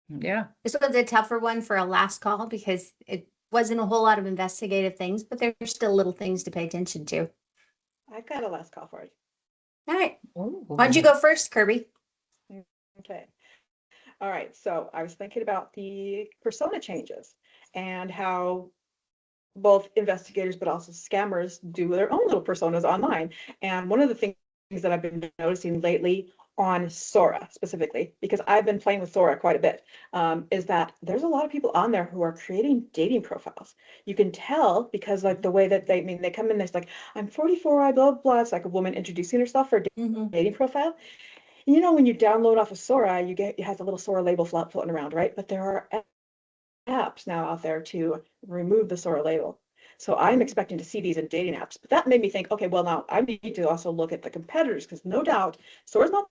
Yeah. This was a tougher one for a last call because it wasn't a whole lot of investigative things, but there's still little things to pay attention to. I've got a last call for you. All right. Ooh. Why don't you go first, Kirby? Okay. All right. So I was thinking about the persona changes and how both investigators but also scammers do their own little personas online. And one of the things that I've been noticing lately on Sora specifically, because I've been playing with Sora quite a bit, is that there's a lot of people on there who are creating dating profiles. You can tell because like the way that they come in, there's like, I'm 44, I blah, blah, blah. It's like a woman introducing herself for a dating profile. You know, when you download off of Sora, it has a little Sora label floating around, right? But there are apps now out there to remove the Sora label. So I'm expecting to see these in dating apps. But that made me think, okay, well, now I need to also look at the competitors because no doubt Sora's not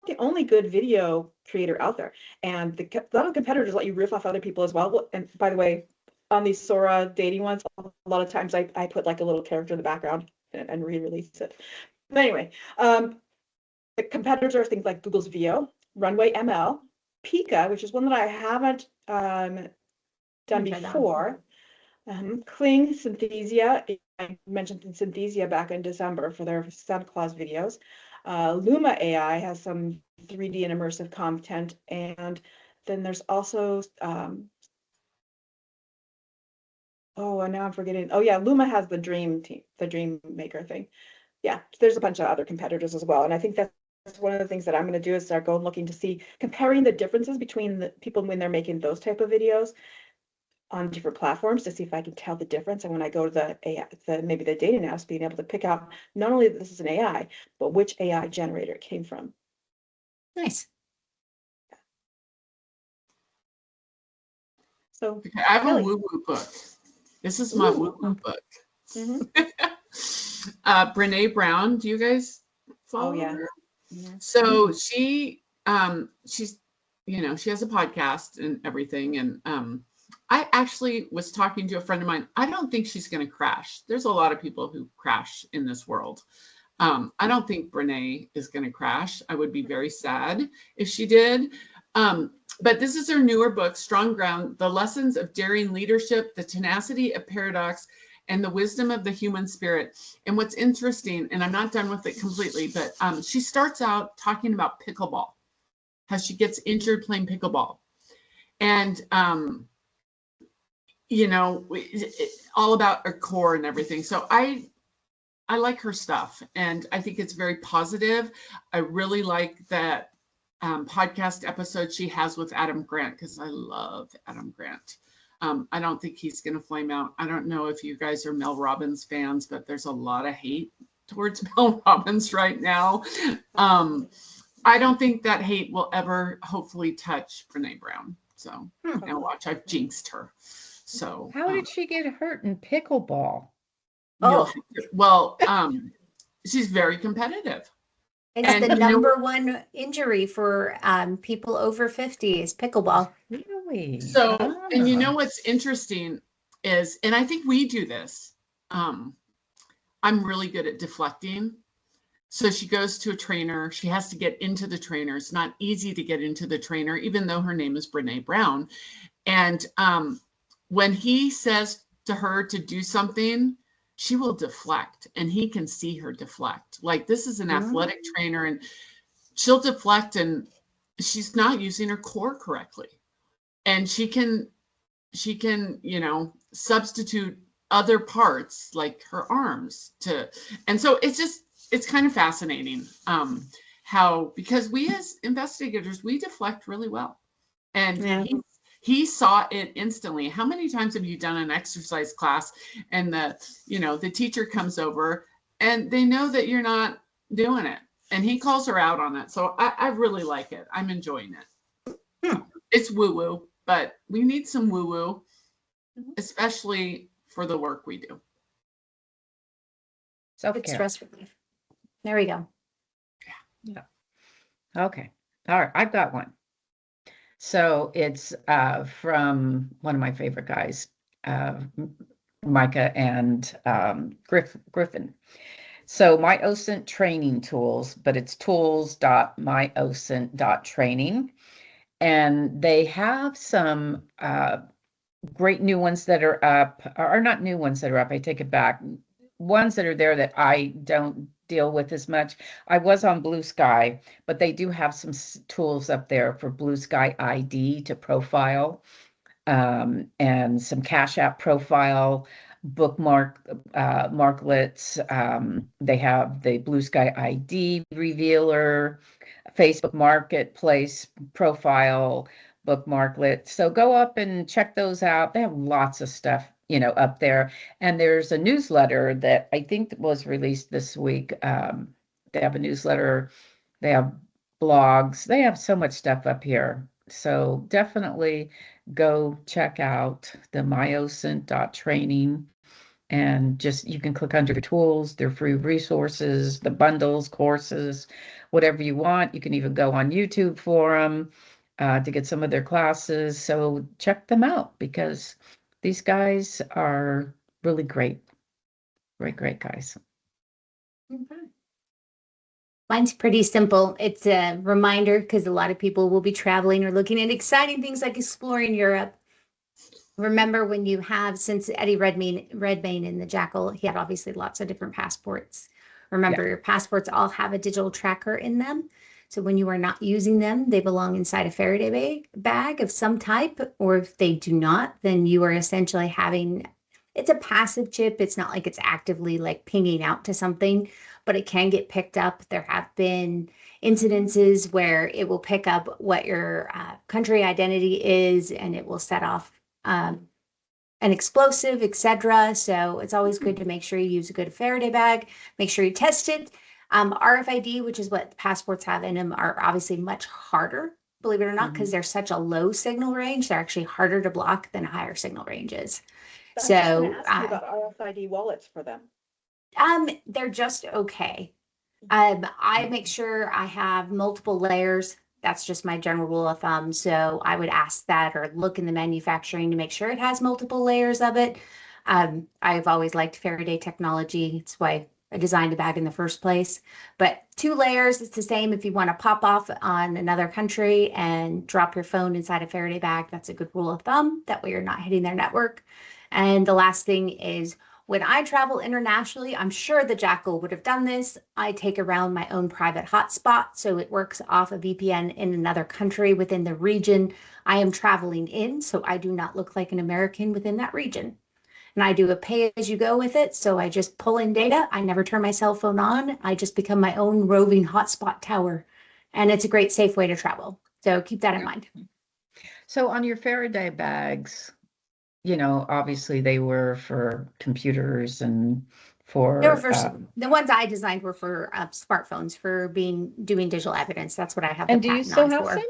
the only good video creator out there. And a lot of competitors let you riff off other people as well. And by the way, on these Sora dating ones, a lot of times I put like a little character in the background and re-release it. But anyway, the competitors are things like Google's VO, Runway ML, Pika, which is one that I haven't done before. Kling, Synthesia, I mentioned Synthesia back in December for their Santa Claus videos. Luma AI has some 3D and immersive content, and then there's also and now I'm forgetting. Oh yeah, Luma has the Dream team, the Dream Maker thing. Yeah, there's a bunch of other competitors as well, and I think that's one of the things that I'm going to do is start going looking to see comparing the differences between the people when they're making those type of videos on different platforms to see if I can tell the difference. And when I go to the AI, maybe the dating apps, being able to pick out not only that this is an AI, but which AI generator it came from. Nice. So okay, I have a woo-woo book. This is my woo-woo book. Brene Brown, do you guys follow her? So she's she has a podcast and everything, and I actually was talking to a friend of mine. I don't think she's going to crash. There's a lot of people who crash in this world. I don't think Brene is going to crash. I would be very sad if she did. But this is her newer book, Strong Ground, The Lessons of Daring Leadership, the Tenacity of Paradox, and the Wisdom of the Human Spirit. And what's interesting, and I'm not done with it completely, but she starts out talking about pickleball, how she gets injured playing pickleball. And, all about her core and everything. So I like her stuff, and I think it's very positive. I really like that podcast episode she has with Adam Grant, because I love Adam Grant. I don't think he's going to flame out. I don't know if you guys are Mel Robbins fans, but there's a lot of hate towards Mel Robbins right now. I don't think that hate will ever hopefully touch Brene Brown. So now watch, I've jinxed her. So how did she get hurt in pickleball? She's very competitive. It's the number one injury for people over 50 is pickleball. Really? So, and you know what's interesting is, and I think we do this, I'm really good at deflecting. So she goes to a trainer. She has to get into the trainer. It's not easy to get into the trainer, even though her name is Brene Brown. And when he says to her to do something, she will deflect, and he can see her deflect. Like, this is an athletic trainer, and she'll deflect, and she's not using her core correctly. And she can, substitute other parts like her arms and so it's kind of fascinating how, because we as investigators, we deflect really well. And he saw it instantly. How many times have you done an exercise class and the teacher comes over and they know that you're not doing it, and he calls her out on it? So I really like it. I'm enjoying it. It's woo-woo, but we need some woo-woo, especially for the work we do. It's stress relief. There we go. Yeah. Okay. All right. I've got one. So it's from one of my favorite guys, Micah and Griffin. So MyOSINT training tools, but it's tools.myosint.training. and they have some great new ones that are up, or not new ones that are up, I take it back. Ones that are there that I don't deal with as much. I was on Blue Sky, but they do have some tools up there for Blue Sky ID to profile, and some Cash App profile bookmark marklets. They have the Blue Sky ID revealer, Facebook Marketplace profile bookmarklet. So go up and check those out. They have lots of stuff, up there. And there's a newsletter that I think was released this week. They have a newsletter, they have blogs, they have so much stuff up here. So definitely go check out the myocent.training, and just you can click under tools, their free resources, the bundles, courses, whatever you want. You can even go on YouTube for them to get some of their classes. So check them out, because these guys are really great. Great guys. Mine's pretty simple. It's a reminder because a lot of people will be traveling or looking at exciting things like exploring Europe. Remember when you have, since Eddie Redmayne in the Jackal, he had obviously lots of different passports. Remember, your passports all have a digital tracker in them. So when you are not using them, they belong inside a Faraday bag of some type, or if they do not, then you are essentially having, it's a passive chip. It's not like it's actively like pinging out to something, but it can get picked up. There have been incidences where it will pick up what your country identity is, and it will set off an explosive, etc. So it's always good to make sure you use a good Faraday bag, make sure you test it. RFID, which is what passports have in them, are obviously much harder, believe it or not, because they're such a low signal range. They're actually harder to block than higher signal ranges. I was just So gonna ask you about RFID wallets for them. they're just okay. I make sure I have multiple layers. That's just my general rule of thumb. So I would ask that or look in the manufacturing to make sure it has multiple layers of it. I've always liked Faraday technology. It's why I designed a bag in the first place. But 2 layers, it's the same if you want to pop off on another country and drop your phone inside a Faraday bag. That's a good rule of thumb. That way you're not hitting their network. And the last thing is, when I travel internationally, I'm sure the Jackal would have done this. I take around my own private hotspot, so it works off a VPN in another country within the region I am traveling in, so I do not look like an American within that region. And I do a pay-as-you-go with it, so I just pull in data. I never turn my cell phone on. I just become my own roving hotspot tower, and it's a great, safe way to travel. So keep that in mind. So on your Faraday bags, obviously they were for computers and for, They were for the ones I designed were for smartphones for doing digital evidence. That's what I have the and do you patent still on have for.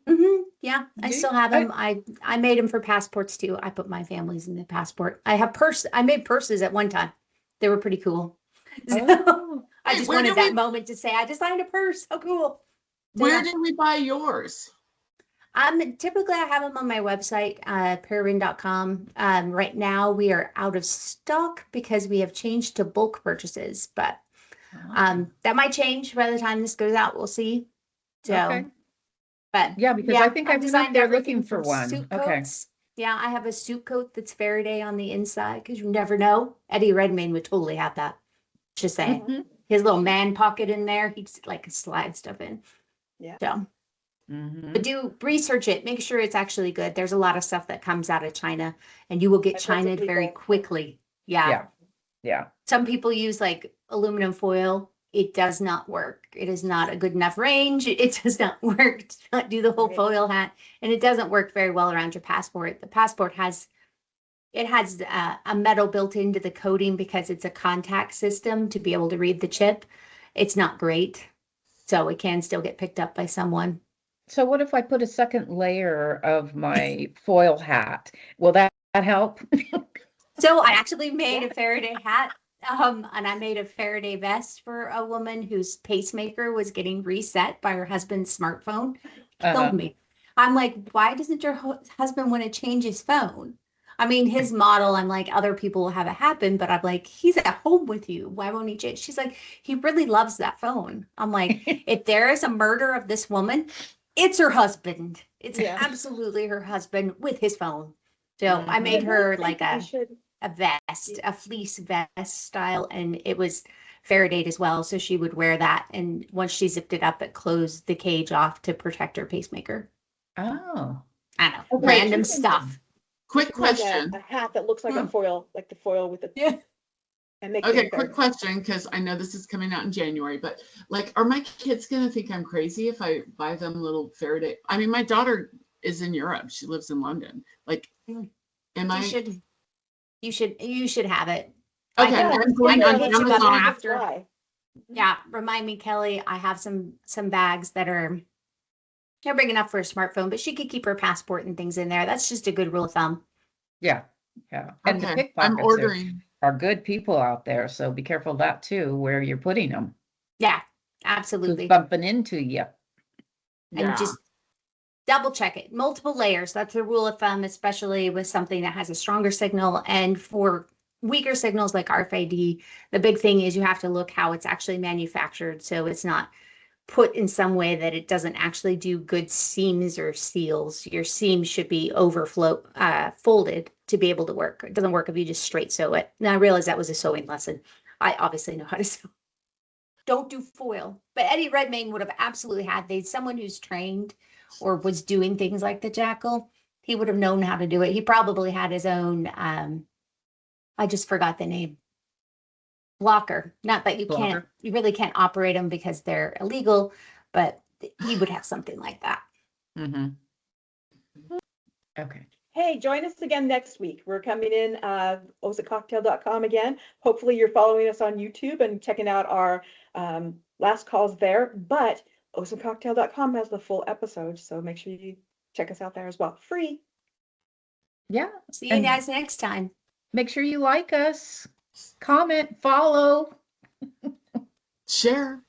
some? Yeah, I Do still you? have them. I made them for passports too. I put my family's in the passport. I made purses at one time. They were pretty cool. So Oh, I Wait, just where wanted did that we- moment to say I designed a purse. How cool. So, Where yeah. did we buy yours? Typically I have them on my website, pararin.com. Right now we are out of stock because we have changed to bulk purchases, but that might change by the time this goes out. We'll see. So, okay. but Yeah, because I think I went up designed there everything looking for from one. suit Okay. coats. Yeah, I have a suit coat that's Faraday on the inside because you never know. Eddie Redmayne would totally have that. Just saying. Mhm. His little man pocket in there, he'd like slide stuff in. Yeah. So, Mhm. but do research it. Make sure it's actually good. There's a lot of stuff that comes out of China, and you will get I've heard some China very people- quickly. Yeah. Yeah. Some people use like aluminum foil. It does not work. It is not a good enough range. It does not work. Does not do the whole Right. foil hat, and it doesn't work very well around your passport. The passport has a metal built into the coating because it's a contact system to be able to read the chip. It's not great, so it can still get picked up by someone. So what if I put a second layer of my foil hat? Will that help? So I actually made Yeah. a Faraday hat, and I made a Faraday vest for a woman whose pacemaker was getting reset by her husband's smartphone. Uh-huh. Killed me. I'm like, why doesn't your husband want to change his phone? I mean, his model, I'm like, other people will have it happen, but I'm like, he's at home with you. Why won't he change? She's like, he really loves that phone. I'm like, if there is a murder of this woman, It's her husband. It's Yeah. absolutely her husband with his phone. So I made I her really like think we should. a vest, a fleece vest style, and it was Faradayed as well. So she would wear that, and once she zipped it up, it closed the cage off to protect her pacemaker. Oh, I know, Okay, random we can- stuff. Quick Make question. a hat that looks like a Hmm. foil, like the foil with the, Yeah. and make Okay, things quick better. question, because I know this is coming out in January, but like, are my kids gonna think I'm crazy if I buy them little Faraday? I mean, my daughter is in Europe. She lives in London. Like, Hmm. am You I? should, you should have it. Okay, I I'm can, Yeah, I going can on hit you up Amazon. after. Fly. Yeah, remind me, Kelly. I have some bags that are they're big enough for a smartphone, but she could keep her passport and things in there. That's just a good rule of thumb. yeah, yeah. And the Okay, I'm pickpockets ordering. are good people out there, so be careful of that too, where you're putting them. Yeah, Who's absolutely. bumping into you? And Yeah. just double check it. Multiple layers. That's the rule of thumb, especially with something that has a stronger signal. And for weaker signals like RFID, the big thing is you have to look how it's actually manufactured. So it's not put in some way that it doesn't actually do good seams or seals. Your seam should be folded to be able to work. It doesn't work if you just straight sew it. Now I realize that was a sewing lesson. I obviously know how to sew. Don't do foil. But Eddie Redmayne would have absolutely had someone who's trained or was doing things like the Jackal. He would have known how to do it. He probably had his own I just forgot the name. Blocker. Not that Blocker? you really can't operate them because they're illegal, but he would have something like that. Mm-hmm. Okay. Hey, join us again next week. We're coming in osacocktail.com again. Hopefully you're following us on YouTube and checking out our last calls there. But osacocktail.com has the full episode, so make sure you check us out there as well. Free. Yeah. See you And guys next time. make sure you like us, comment, follow. Share.